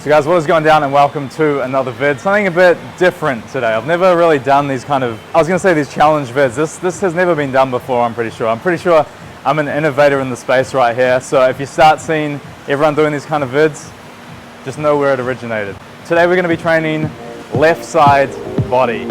So guys, what is going down, and welcome to another vid. Something a bit different today. I've never really done these kind of, I was gonna say these challenge vids. This has never been done before, I'm pretty sure I'm an innovator in the space right here. So if you start seeing everyone doing these kind of vids, just know where it originated. Today we're gonna be training left side body.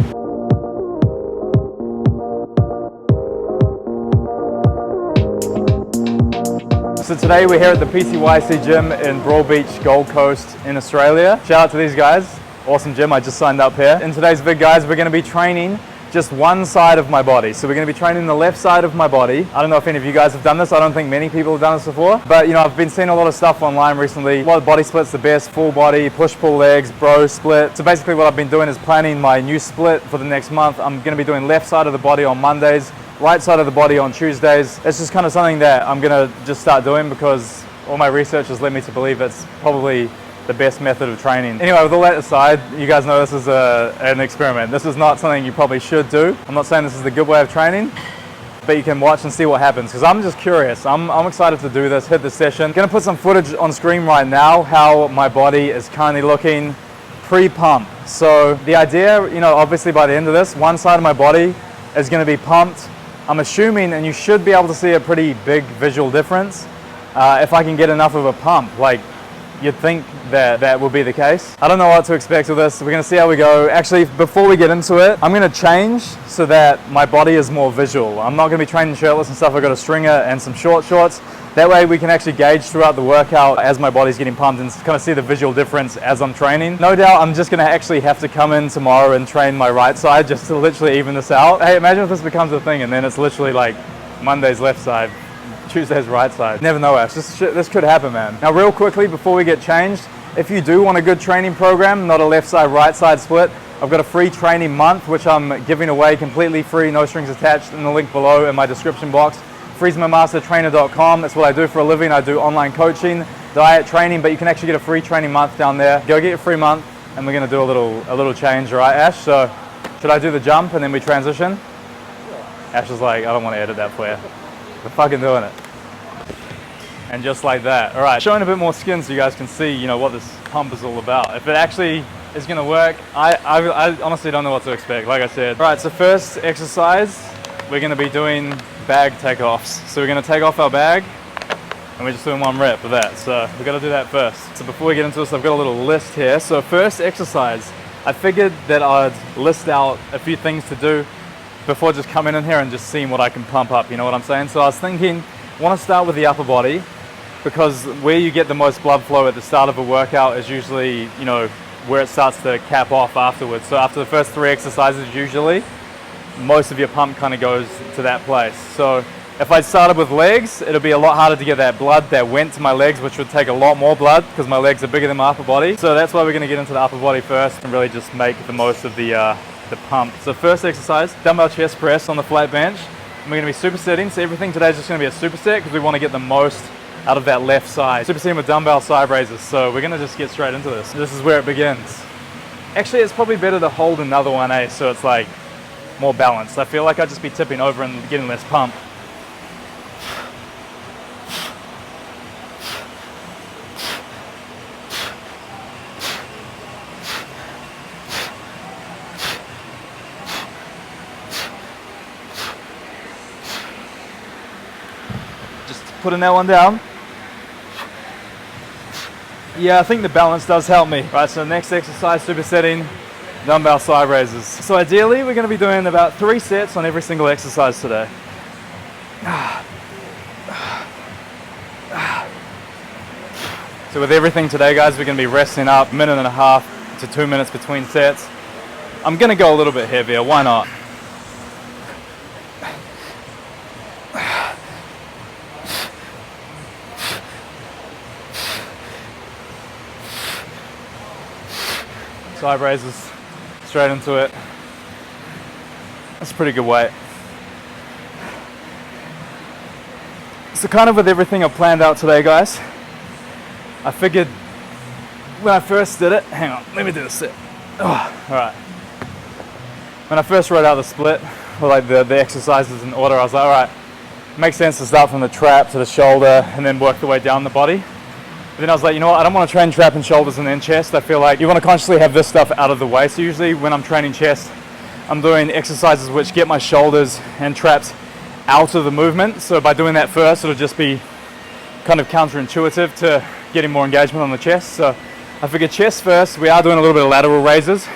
So today we're here at the PCYC gym in Broad Beach, Gold Coast in Australia. Shout out to these guys, awesome gym, I just signed up here. In today's vid guys, we're gonna be training just one side of my body. So we're gonna be training the left side of my body. I don't know if any of you guys have done this, I don't think many people have done this before, but you know, I've been seeing a lot of stuff online recently. What body splits the best, full body, push-pull legs, bro split. So basically what I've been doing is planning my new split for the next month. I'm gonna be doing left side of the body on Mondays, right side of the body on Tuesdays. It's just kind of something that I'm gonna just start doing because all my research has led me to believe it's probably the best method of training. Anyway, with all that aside, you guys know this is an experiment. This is not something you probably should do. I'm not saying this is the good way of training, but you can watch and see what happens because I'm just curious. I'm excited to do this, hit the session. Gonna put some footage on screen right now how my body is currently looking pre-pump. So the idea, you know, obviously by the end of this, one side of my body is gonna be pumped. I'm assuming, and you should be able to see a pretty big visual difference if I can get enough of a pump. Like, you'd think that will be the case. I don't know what to expect with this. We're gonna see how we go. Actually, before we get into it, I'm gonna change so that my body is more visual. I'm not gonna be training shirtless and stuff. I've got a stringer and some short shorts. That way we can actually gauge throughout the workout as my body's getting pumped and kind of see the visual difference as I'm training. No doubt I'm just gonna actually have to come in tomorrow and train my right side just to literally even this out. Hey, imagine if this becomes a thing and then it's literally like Monday's left side, Tuesday's right side. Never know, Ash. This could happen, man. Now, real quickly before we get changed, if you do want a good training program, not a left side, right side split, I've got a free training month, which I'm giving away completely free, no strings attached, in the link below in my description box. freezemymastertrainer.com. That's what I do for a living. I do online coaching, diet training, but you can actually get a free training month down there. Go get your free month, and we're gonna do a little change, all right, Ash? So, should I do the jump and then we transition? Yeah. Ash is like, I don't want to edit that for you. We're fucking doing it. And just like that. All right, showing a bit more skin so you guys can see, you know, what this pump is all about. If it actually is gonna work, I honestly don't know what to expect, like I said. All right, so first exercise, we're gonna be doing bag takeoffs. So we're gonna take off our bag and we're just doing one rep of that. So we've gotta do that first. So before we get into this, I've got a little list here. So first exercise, I figured that I'd list out a few things to do before just coming in here and just seeing what I can pump up, you know what I'm saying? So I was thinking, I wanna start with the upper body because where you get the most blood flow at the start of a workout is usually, you know, where it starts to cap off afterwards. So after the first 3 exercises, usually, most of your pump kind of goes to that place. So if I started with legs, it'll be a lot harder to get that blood that went to my legs, which would take a lot more blood because my legs are bigger than my upper body. So that's why we're gonna get into the upper body first and really just make the most of the pump. So first exercise, dumbbell chest press on the flat bench. And we're gonna be supersetting. So everything today is just gonna be a superset because we wanna get the most out of that left side. Supersetting with dumbbell side raises. So we're gonna just get straight into this. This is where it begins. Actually, it's probably better to hold another one, eh? So it's like more balanced. I feel like I'd just be tipping over and getting less pump. Just putting that one down. Yeah, I think the balance does help me. Right, so next exercise, supersetting, dumbbell side raises. So ideally, we're gonna be doing about 3 sets on every single exercise today. So with everything today, guys, we're gonna be resting up 1.5 to 2 minutes between sets. I'm gonna go a little bit heavier, why not? Side raises, straight into it. That's a pretty good weight. So kind of with everything I've planned out today, guys, I figured when I first did it, hang on, let me do this set. Oh, all right. When I first wrote out the split, or like the exercises in order, I was like, all right, makes sense to start from the trap to the shoulder and then work the way down the body. But then I was like, you know what, I don't want to train trap and shoulders and then chest. I feel like you want to consciously have this stuff out of the way. So usually when I'm training chest, I'm doing exercises which get my shoulders and traps out of the movement. So by doing that first, it'll just be kind of counterintuitive to getting more engagement on the chest. So I figured chest first. We are doing a little bit of lateral raises,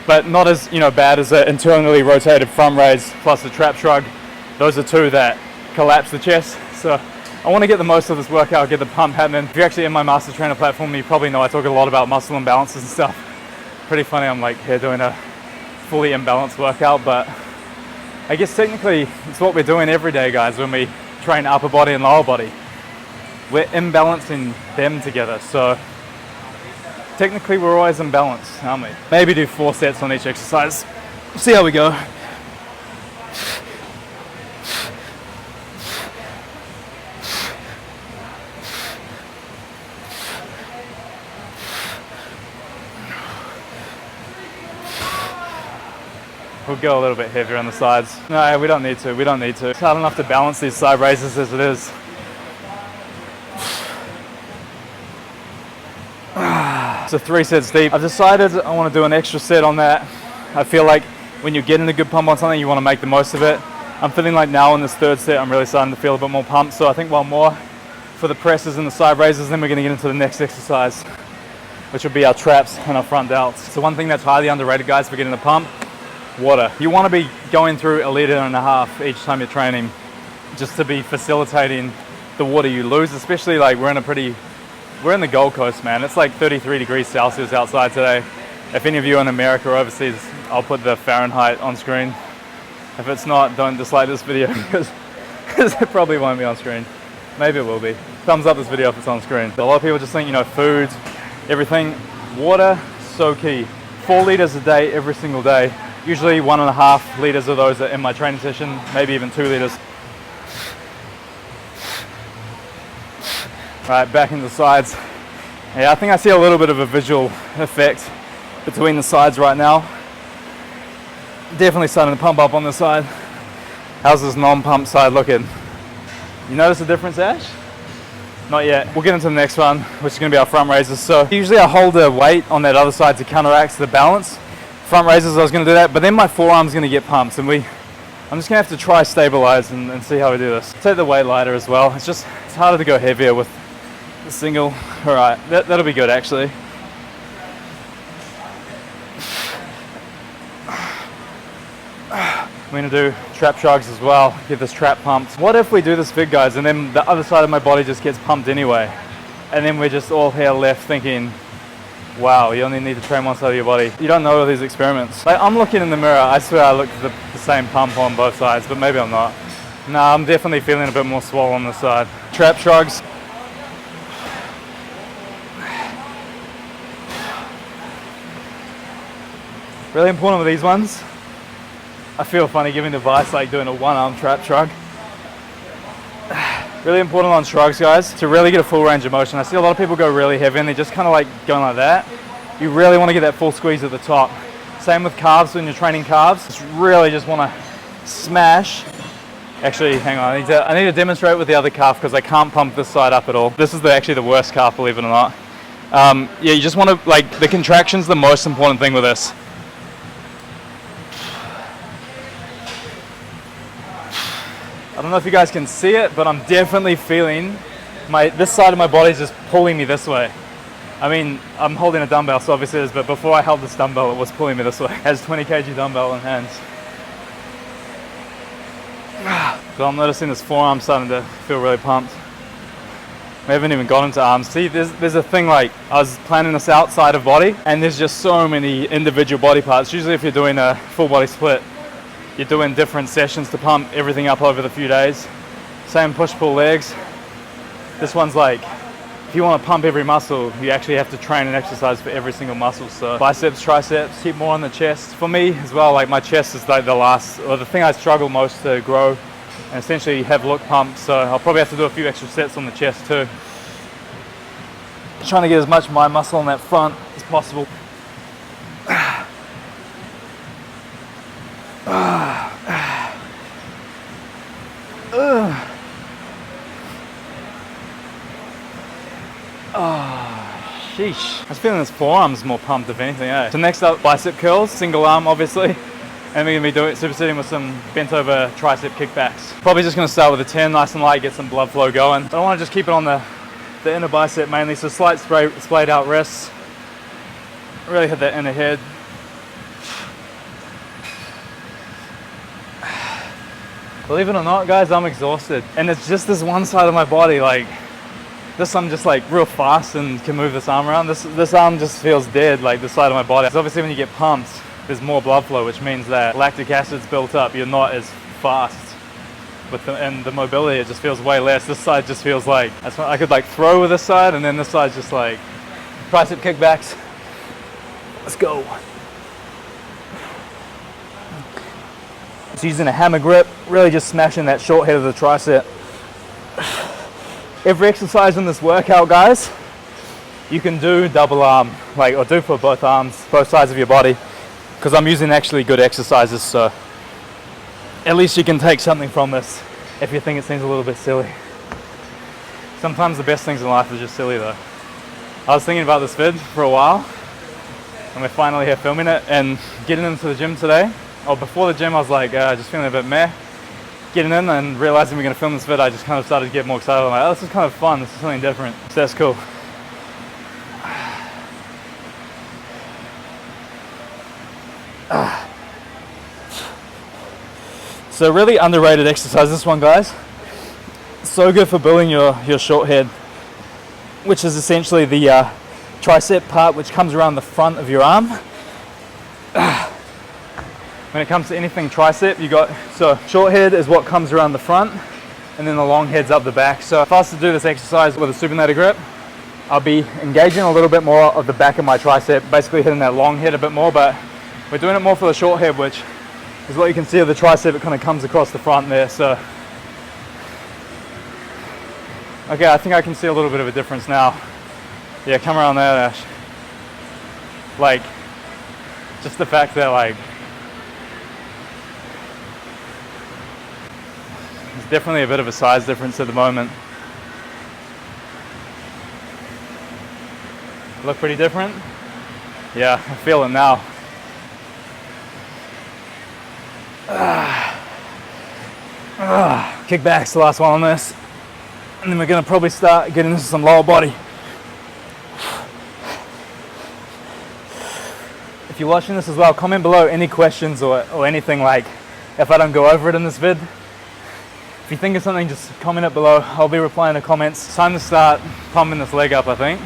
but not as bad as an internally rotated front raise plus the trap shrug. Those are two that collapse the chest. So I want to get the most of this workout, get the pump happening. If you're actually in my Master Trainer platform, you probably know I talk a lot about muscle imbalances and stuff. Pretty funny, I'm like here doing a fully imbalanced workout, but I guess technically it's what we're doing every day, guys, when we train upper body and lower body. We're imbalancing them together, so technically we're always in balance, aren't we? Maybe do 4 sets on each exercise. See how we go. We'll go a little bit heavier on the sides. No, we don't need to, It's hard enough to balance these side raises as it is. So 3 sets deep. I've decided I want to do an extra set on that. I feel like when you're getting a good pump on something, you want to make the most of it. I'm feeling like now in this 3rd set, I'm really starting to feel a bit more pumped. So I think one more for the presses and the side raises, then we're going to get into the next exercise, which will be our traps and our front delts. So one thing that's highly underrated, guys, for getting the pump, water. You want to be going through 1.5 liters each time you're training, just to be facilitating the water you lose, especially like we're in the Gold Coast, man. It's like 33 degrees Celsius outside today. If any of you are in America or overseas, I'll put the Fahrenheit on screen. If it's not, don't dislike this video because it probably won't be on screen. Maybe it will be. Thumbs up this video if it's on screen. A lot of people just think, food, everything. Water, so key. 4 liters a day, every single day. Usually 1.5 liters of those are in my training session, maybe even 2 liters. All right, back into the sides. Yeah, I think I see a little bit of a visual effect between the sides right now. Definitely starting to pump up on this side. How's this non-pump side looking? You notice a difference, Ash? Not yet. We'll get into the next one, which is going to be our front raises. So usually I hold the weight on that other side to counteract the balance. Front raises, I was going to do that, but then my forearm's going to get pumped, and I'm just going to have to try stabilize and see how we do this. Take the weight lighter as well. It's harder to go heavier with the single. All right, that'll be good actually. I'm going to do trap shrugs as well, get this trap pumped. What if we do this big, guys, and then the other side of my body just gets pumped anyway, and then we're just all here left thinking, wow, you only need to train one side of your body. You don't know these experiments. Like, I'm looking in the mirror, I swear I look at the same pump on both sides, but maybe I'm not. Nah, I'm definitely feeling a bit more swollen on this side. Trap shrugs. Really important with these ones. I feel funny giving advice like doing a 1-arm trap shrug. Really important on shrugs, guys, to really get a full range of motion. I see a lot of people go really heavy and they're just kind of like going like that. You really want to get that full squeeze at the top. Same with calves when you're training calves. Just really just want to smash. Actually, hang on, I need to demonstrate with the other calf because I can't pump this side up at all. This is actually the worst calf, believe it or not. Yeah, you just want to, like, the contraction's the most important thing with this. I don't know if you guys can see it, but I'm definitely feeling this side of my body is just pulling me this way. I mean, I'm holding a dumbbell, so obviously it is, but before I held this dumbbell, it was pulling me this way. It has 20 kg dumbbell in hands. So I'm noticing this forearm starting to feel really pumped. We haven't even got into arms. See, there's a thing, like, I was planning this outside of body, and there's just so many individual body parts. Usually if you're doing a full body split, you're doing different sessions to pump everything up over the few days. Same push-pull legs. This one's like, if you want to pump every muscle, you actually have to train and exercise for every single muscle. So biceps, triceps, keep more on the chest. For me as well, like, my chest is like the thing I struggle most to grow and essentially have look pumped. So I'll probably have to do a few extra sets on the chest too. Trying to get as much of my muscle on that front as possible. Oh. Sheesh. I was feeling this forearm's more pumped if anything, eh? So next up, bicep curls, single arm obviously. And we're gonna be supersetting with some bent over tricep kickbacks. Probably just gonna start with a 10, nice and light, get some blood flow going. But I wanna just keep it on the inner bicep mainly, so slight splayed out wrists. Really hit that inner head. Believe it or not, guys, I'm exhausted. And it's just this one side of my body, like, this I'm just like real fast and can move this arm around. This arm just feels dead, like this side of my body. So obviously when you get pumped, there's more blood flow, which means that lactic acid's built up. You're not as fast and the mobility, it just feels way less. This side just feels like, I could like throw with this side, and then this side's just like tricep kickbacks. Let's go. So using a hammer grip, really just smashing that short head of the tricep. Every exercise in this workout, guys, you can do double arm, or do for both arms, both sides of your body, because I'm using actually good exercises, so at least you can take something from this if you think it seems a little bit silly. Sometimes the best things in life are just silly though. I was thinking about this vid for a while, and we're finally here filming it, and getting into the gym today, or before the gym I was like, just feeling a bit meh. Getting in and realizing we're going to film this vid, I just kind of started to get more excited. I'm like, oh, this is kind of fun, this is something different, so that's cool. So really underrated exercise, this one, guys. So good for building your short head, which is essentially the tricep part which comes around the front of your arm. When it comes to anything tricep, so short head is what comes around the front, and then the long head's up the back. So if I was to do this exercise with a supinator grip, I'll be engaging a little bit more of the back of my tricep, basically hitting that long head a bit more, but we're doing it more for the short head, which is what you can see of the tricep. It kind of comes across the front there, so. Okay, I think I can see a little bit of a difference now. Yeah, come around there, Ash. Like, just the fact that there's definitely a bit of a size difference at the moment. Look pretty different? Yeah, I feel it now. Kickbacks, the last one on this. And then we're gonna probably start getting into some lower body. If you're watching this as well, comment below any questions or anything, like if I don't go over it in this vid. If you think of something, just comment it below. I'll be replying to comments. It's time to start pumping this leg up, I think.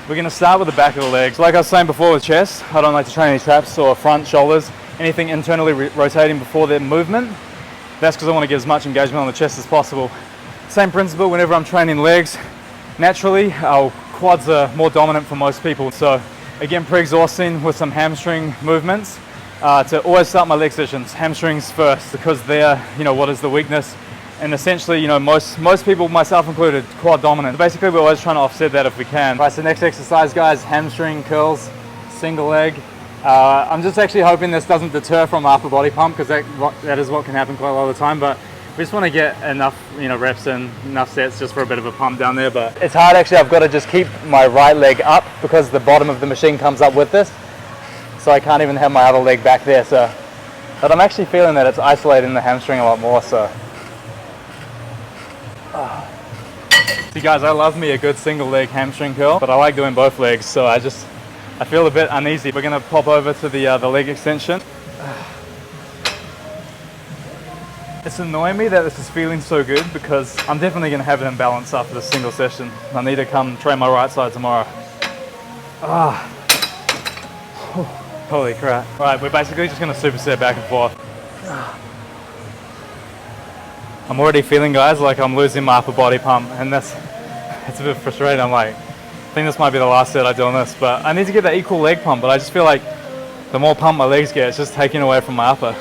We're gonna start with the back of the legs. Like I was saying before with chest, I don't like to train any traps or front, shoulders, anything internally rotating before their movement. That's because I want to get as much engagement on the chest as possible. Same principle whenever I'm training legs. Naturally, our quads are more dominant for most people. So again, pre-exhausting with some hamstring movements. To always start my leg sessions, hamstrings first, because they're, what is the weakness? And essentially, most people, myself included, quad dominant. Basically, we're always trying to offset that if we can. Right, so next exercise, guys, hamstring curls, single leg. I'm just actually hoping this doesn't deter from upper body pump, because that is what can happen quite a lot of the time, but we just want to get enough reps in, enough sets just for a bit of a pump down there. But it's hard actually. I've got to just keep my right leg up because the bottom of the machine comes up with this, so I can't even have my other leg back there. So, but I'm actually feeling that it's isolating the hamstring a lot more. So see guys, I love me a good single leg hamstring curl, but I like doing both legs, so I feel a bit uneasy. We're gonna pop over to the leg extension. It's annoying me that this is feeling so good, because I'm definitely gonna have an imbalance after this single session. I need to come train my right side tomorrow. Holy crap. Right, we're basically just gonna superset back and forth. I'm already feeling, guys, like I'm losing my upper body pump, and it's a bit frustrating. I'm like, I think this might be the last set I do on this, but I need to get that equal leg pump, but I just feel like the more pump my legs get, it's just taking away from my upper.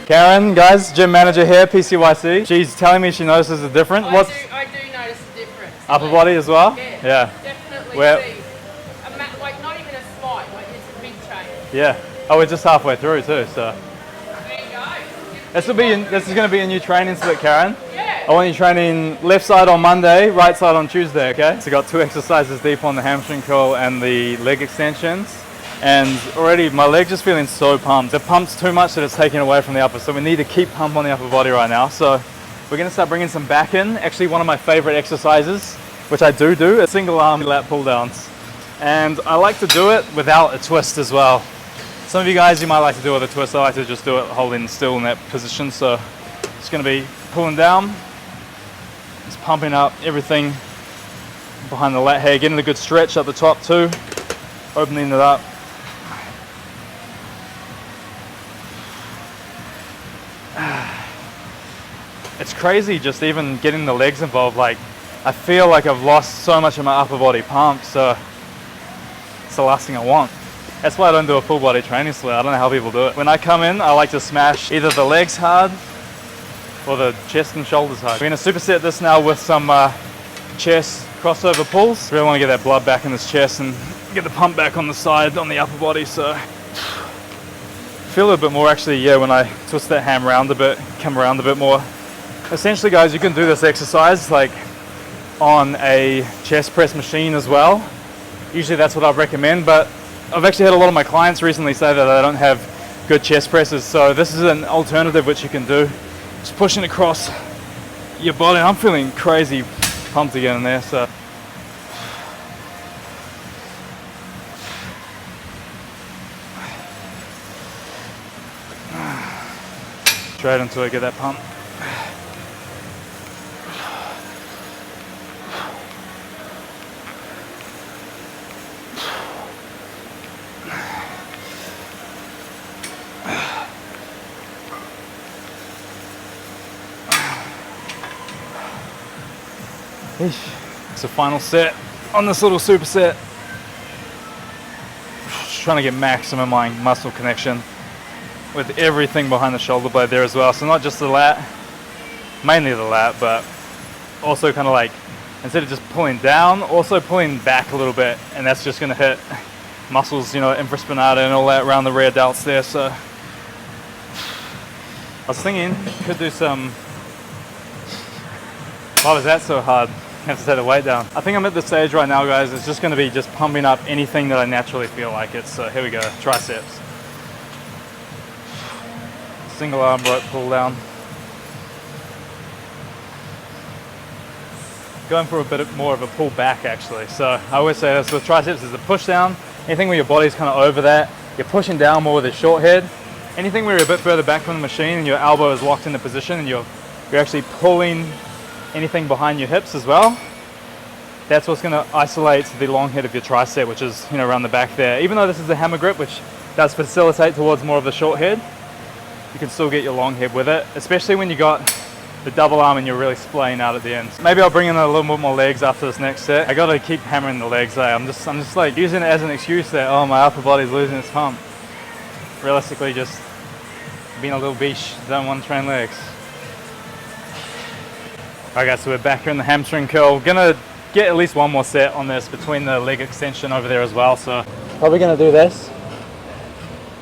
Karen, guys, gym manager here, PCYC. She's telling me she notices a difference. I do notice a difference. Upper body as well? Yeah. Definitely. Like not even a slight, like it's a big change. Yeah. Oh, we're just halfway through too, so. There you go. This is going to be a new training split, Karen. Yeah. I want you training left side on Monday, right side on Tuesday, okay? So got 2 exercises deep on the hamstring curl and the leg extensions. And already my leg's just feeling so pumped. The pump's too much that it's taking away from the upper. So we need to keep pump on the upper body right now. So we're gonna start bringing some back in. Actually, one of my favorite exercises, which I do, is single arm lat pull downs. And I like to do it without a twist as well. Some of you guys, you might like to do it with a twist. I like to just do it holding still in that position. So it's gonna be pulling down, just pumping up everything behind the lat here, getting a good stretch up the top too, opening it up. It's crazy just even getting the legs involved. Like, I feel like I've lost so much of my upper body pump, so it's the last thing I want. That's why I don't do a full body training split. I don't know how people do it. When I come in, I like to smash either the legs hard or the chest and shoulders hard. We're gonna superset this now with some chest crossover pulls. Really wanna get that blood back in this chest and get the pump back on the side, on the upper body, so. Feel a bit more actually, yeah, when I twist that ham around a bit, come around a bit more. Essentially, guys, you can do this exercise like on a chest press machine as well. Usually that's what I'd recommend, but I've actually had a lot of my clients recently say that they don't have good chest presses, so this is an alternative which you can do. Just pushing across your body. I'm feeling crazy pumped again in there, so. Straight into it, get that pump. It's a final set on this little superset. Just trying to get maximum muscle connection with everything behind the shoulder blade there as well. So not just the lat, mainly the lat, but also kind of like, instead of just pulling down, also pulling back a little bit, and that's just gonna hit muscles, you know, infraspinata and all that around the rear delts there. So I was thinking, could do some, why was that so hard? I have to set the weight down. I think I'm at the stage right now, guys, it's just gonna be just pumping up anything that I naturally feel like it. So here we go, triceps. Single arm rope pull down. Going for a bit more of a pull back actually. So I always say this with triceps is a push down. Anything where your body's kind of over that, you're pushing down more with a short head. Anything where you're a bit further back from the machine and your elbow is locked in the position and you're actually pulling anything behind your hips as well. That's what's going to isolate the long head of your tricep, which is, you know, around the back there. Even though this is a hammer grip, which does facilitate towards more of the short head, you can still get your long head with it, especially when you got the double arm and you're really splaying out at the end. Maybe I'll bring in a little bit more legs after this next set. I got to keep hammering the legs. I'm just like using it as an excuse that, oh, my upper body's losing its pump. Realistically, just being a little beach, don't want to train legs. Alright guys, so we're back here in the hamstring curl. Gonna get at least one more set on this between the leg extension over there as well. So probably gonna do this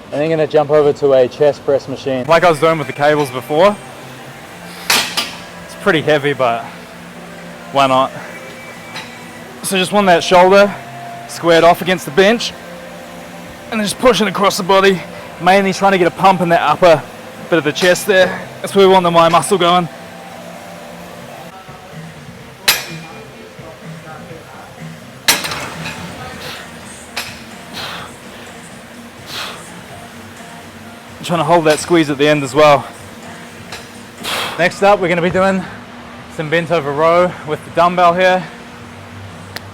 and then gonna jump over to a chest press machine. Like I was doing with the cables before. It's pretty heavy, but why not? So just want that shoulder squared off against the bench and then just pushing across the body, mainly trying to get a pump in that upper bit of the chest there. That's where we want the Y muscle going. Trying to hold that squeeze at the end as well. Next up, we're going to be doing some bent over row with the dumbbell here.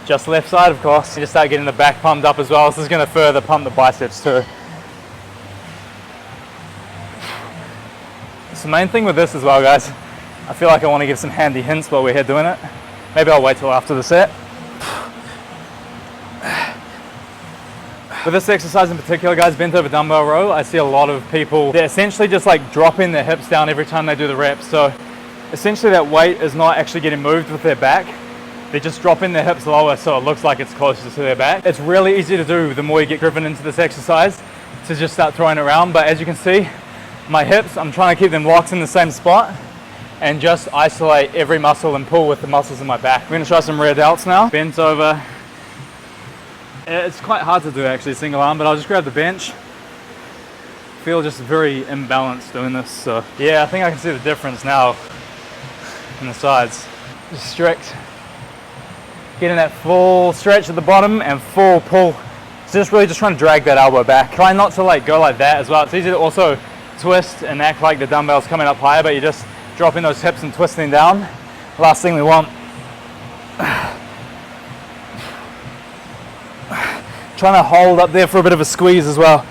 Just left side, of course. You just start getting the back pumped up as well. This is going to further pump the biceps too. So the main thing with this as well, guys, I feel like I want to give some handy hints while we're here doing it. Maybe I'll wait till after the set. With this exercise in particular, guys, bent over dumbbell row, I see a lot of people, they're essentially just like dropping their hips down every time they do the reps. So essentially that weight is not actually getting moved with their back. They're just dropping their hips lower so it looks like it's closer to their back. It's really easy to do the more you get driven into this exercise, to just start throwing it around. But as you can see, My hips, I'm trying to keep them locked in the same spot and just isolate every muscle and pull with the muscles in my back. We're gonna try some rear delts now. Bent over. It's quite hard to do actually, single arm, but I'll just grab the bench. Feel just very imbalanced doing this. So yeah, I think I can see the difference now in the sides. Just strict. Getting that full stretch at the bottom and full pull. So just really just trying to drag that elbow back. Try not to like go like that as well. It's easy to also twist and act like the dumbbell's coming up higher, but you're just dropping those hips and twisting down. Last thing we want. Trying to hold up there for a bit of a squeeze as well.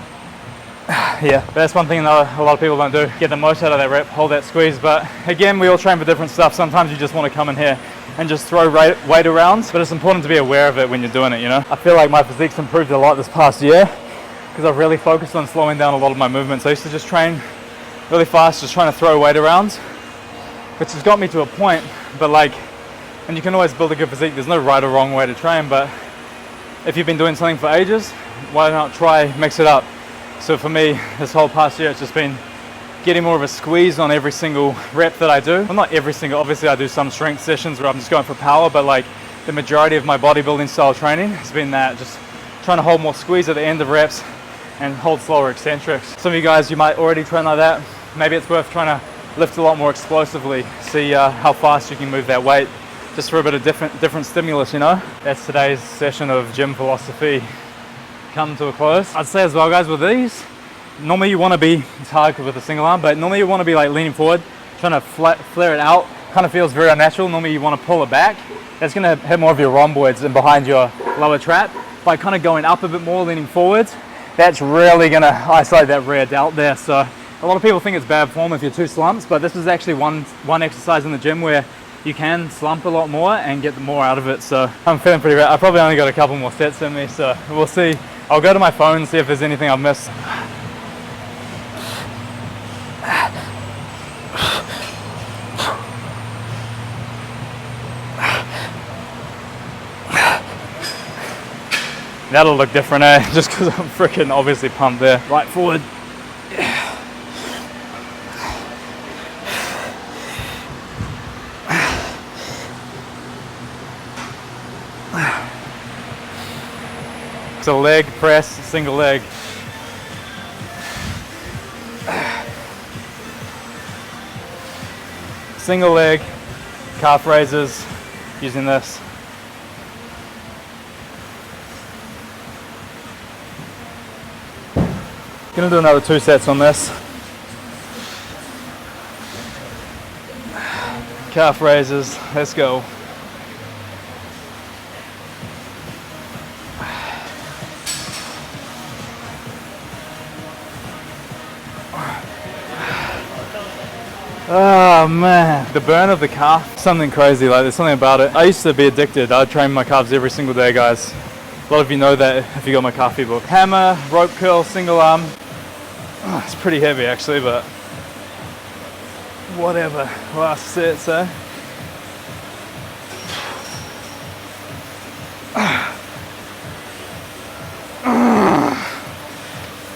Yeah, but that's one thing that a lot of people don't do. Get the most out of that rep, hold that squeeze. But again, we all train for different stuff. Sometimes you just want to come in here and just throw weight around, but it's important to be aware of it when you're doing it, you know? I feel like my physique's improved a lot this past year because I've really focused on slowing down a lot of my movements. I used to just train really fast, just trying to throw weight around, which has got me to a point, but like, and you can always build a good physique. There's no right or wrong way to train, but if you've been doing something for ages, why not try mix it up? So for me, this whole past year, it's just been getting more of a squeeze on every single rep that I do. Well, not every single, obviously I do some strength sessions where I'm just going for power, but like the majority of my bodybuilding style training has been that, just trying to hold more squeeze at the end of reps and hold slower eccentrics. Some of you guys, you might already train like that. Maybe it's worth trying to lift a lot more explosively, see how fast you can move that weight, just for a bit of different stimulus, you know? That's today's session of gym philosophy come to a close. I'd say as well, guys, with these, normally you want to be, it's hard with a single arm, but normally you want to be like leaning forward, trying to flare it out. Kind of feels very unnatural. Normally you want to pull it back. That's going to hit more of your rhomboids and behind your lower trap. By kind of going up a bit more, leaning forwards, that's really going to isolate that rear delt there. So a lot of people think it's bad form if you're two slumps, but this is actually one exercise in the gym where you can slump a lot more and get more out of it. So I'm feeling pretty right. I probably only got a couple more sets in me, so we'll see. I'll go to my phone and see if there's anything I've missed. That'll look different, eh? Just because I'm freaking obviously pumped there. Right forward. So leg press, single leg. Single leg, calf raises, using this. Gonna do another 2 sets on this. Calf raises, let's go. Oh man, the burn of the calf, something crazy, like there's something about it. I used to be addicted. I'd train my calves every single day, guys. A lot of you know that if you got my calf book. Hammer, rope curl, single arm. Oh, it's pretty heavy actually, but whatever. Last set, so.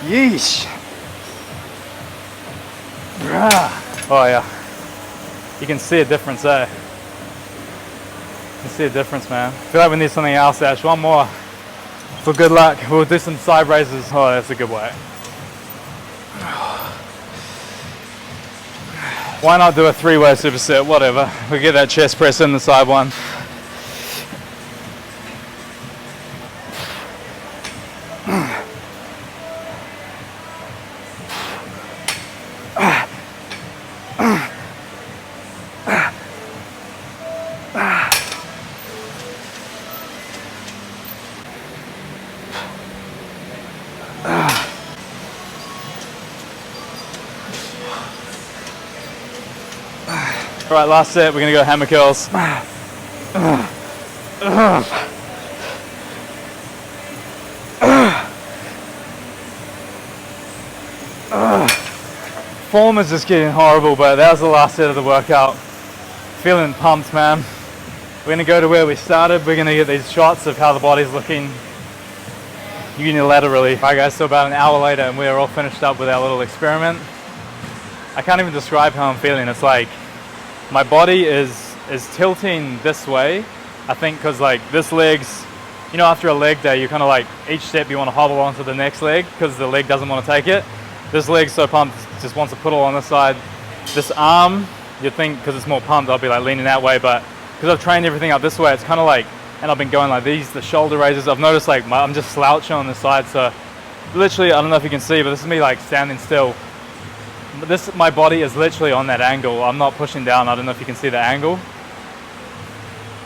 Yeesh. Oh yeah, you can see a difference there. You can see a difference, man. I feel like we need something else, Ash. One more for good luck. We'll do some side raises. Oh, that's a good way. Why not do a 3-way superset? Whatever. We'll get that chest press in the side one. All right, last set, we're gonna go hammer curls. Form is just getting horrible, but that was the last set of the workout. Feeling pumped, man. We're gonna go to where we started. We're gonna get these shots of how the body's looking unilaterally. All right guys, so about an hour later and we're all finished up with our little experiment. I can't even describe how I'm feeling. It's like my body is tilting this way. I think because like this leg's, you know, after a leg day, you kind of like each step you want to hobble onto the next leg because the leg doesn't want to take it. This leg's so pumped, just wants to put all on this side. This arm, you'd think because it's more pumped, I'll be like leaning that way, but because I've trained everything up this way, it's kind of like, and I've been going like these, the shoulder raises, I've noticed like I'm just slouching on the side, so literally, I don't know if you can see, but this is me like standing still. My body is literally on that angle. I'm not pushing down. I don't know if you can see the angle.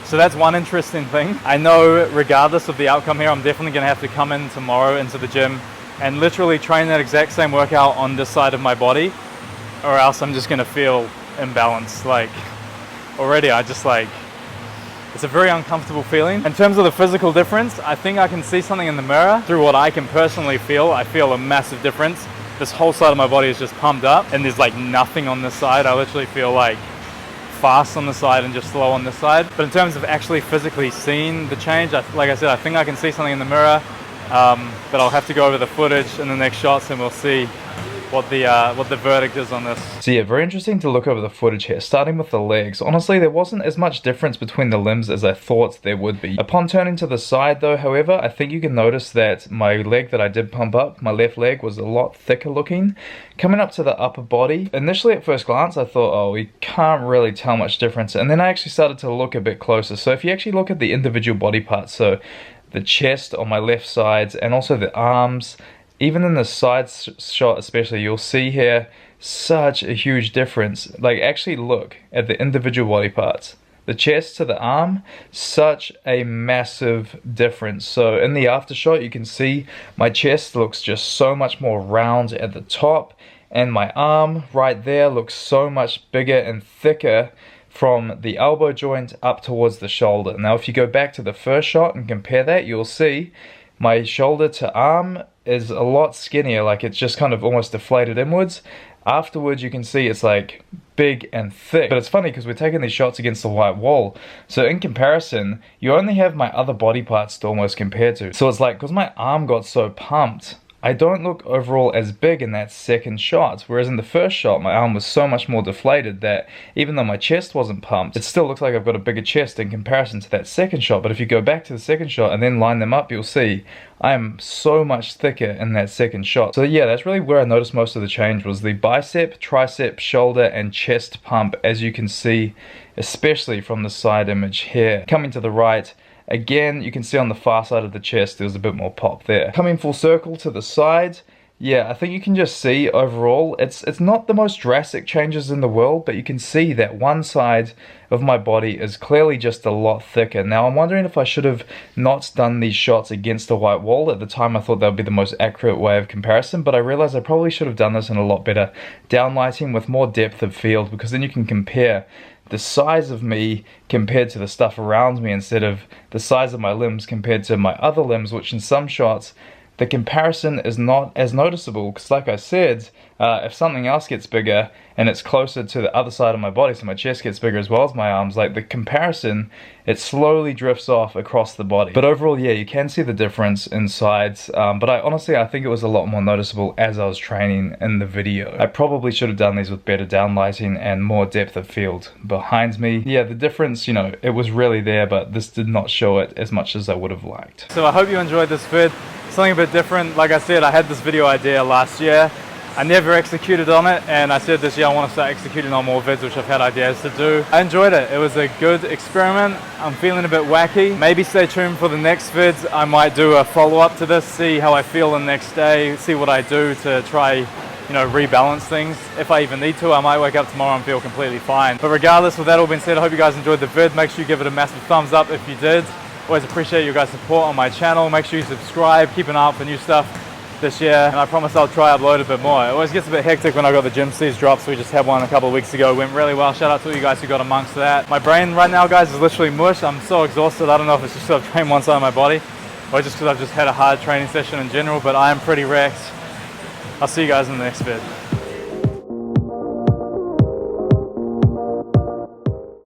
So that's one interesting thing. I know regardless of the outcome here, I'm definitely gonna have to come in tomorrow into the gym and literally train that exact same workout on this side of my body, or else I'm just gonna feel imbalanced. Like already I just like, it's a very uncomfortable feeling. In terms of the physical difference, I think I can see something in the mirror. Through what I can personally feel, I feel a massive difference. This whole side of my body is just pumped up and there's like nothing on this side. I literally feel like fast on the side and just slow on this side. But in terms of actually physically seeing the change, like I said, I think I can see something in the mirror, but I'll have to go over the footage in the next shots and we'll see what the verdict is on this. So yeah, very interesting to look over the footage here, starting with the legs. Honestly, there wasn't as much difference between the limbs as I thought there would be. Upon turning to the side though, however, I think you can notice that my leg that I did pump up, my left leg, was a lot thicker looking. Coming up to the upper body, initially at first glance I thought, oh, we can't really tell much difference, and then I actually started to look a bit closer. So if you actually look at the individual body parts, so the chest on my left side and also the arms, even in the side shot especially, you'll see here such a huge difference. Like actually look at the individual body parts. The chest to the arm, such a massive difference. So in the after shot you can see my chest looks just so much more round at the top, and my arm right there looks so much bigger and thicker from the elbow joint up towards the shoulder. Now if you go back to the first shot and compare that, you'll see my shoulder to arm is a lot skinnier, like it's just kind of almost deflated inwards. Afterwards you can see it's like big and thick. But it's funny because we're taking these shots against the white wall, so in comparison you only have my other body parts to almost compare to. So it's like, because my arm got so pumped, I don't look overall as big in that second shot, whereas in the first shot my arm was so much more deflated that even though my chest wasn't pumped, it still looks like I've got a bigger chest in comparison to that second shot. But if you go back to the second shot and then line them up, you'll see I am so much thicker in that second shot. So yeah, that's really where I noticed most of the change, was the bicep, tricep, shoulder and chest pump, as you can see, especially from the side image here. Coming to the right, again, you can see on the far side of the chest there's a bit more pop there. Coming full circle to the side, yeah, I think you can just see overall, it's not the most drastic changes in the world, but you can see that one side of my body is clearly just a lot thicker. Now I'm wondering if I should have not done these shots against the white wall. At the time I thought that would be the most accurate way of comparison, but I realized I probably should have done this in a lot better downlighting with more depth of field, because then you can compare the size of me compared to the stuff around me instead of the size of my limbs compared to my other limbs, which in some shots the comparison is not as noticeable, because like I said, if something else gets bigger and it's closer to the other side of my body, so my chest gets bigger as well as my arms, like the comparison, it slowly drifts off across the body. But overall, yeah, you can see the difference in sides, but honestly I think it was a lot more noticeable as I was training in the video. I probably should have done these with better downlighting and more depth of field behind me. Yeah, the difference, you know, it was really there, but this did not show it as much as I would have liked. So I hope you enjoyed this vid. Something a bit different. Like I said, I had this video idea last year. I never executed on it, and I said this year I want to start executing on more vids, which I've had ideas to do. I enjoyed it. It was a good experiment. I'm feeling a bit wacky. Maybe stay tuned for the next vids. I might do a follow-up to this, see how I feel the next day, see what I do to try, you know, rebalance things. If I even need to, I might wake up tomorrow and feel completely fine. But regardless, with that all being said, I hope you guys enjoyed the vid. Make sure you give it a massive thumbs up if you did. Always appreciate you guys' support on my channel. Make sure you subscribe, keep an eye out for new stuff this year, and I promise I'll try upload a bit more. It always gets a bit hectic when I got the gym seas drops. We just had one a couple of weeks ago. It went really well. Shout out to all you guys who got amongst that. My brain right now, guys, is literally mush. I'm so exhausted. I don't know if it's just because I've trained one side of my body or just because I've just had a hard training session in general, but I am pretty wrecked. I'll see you guys in the next vid.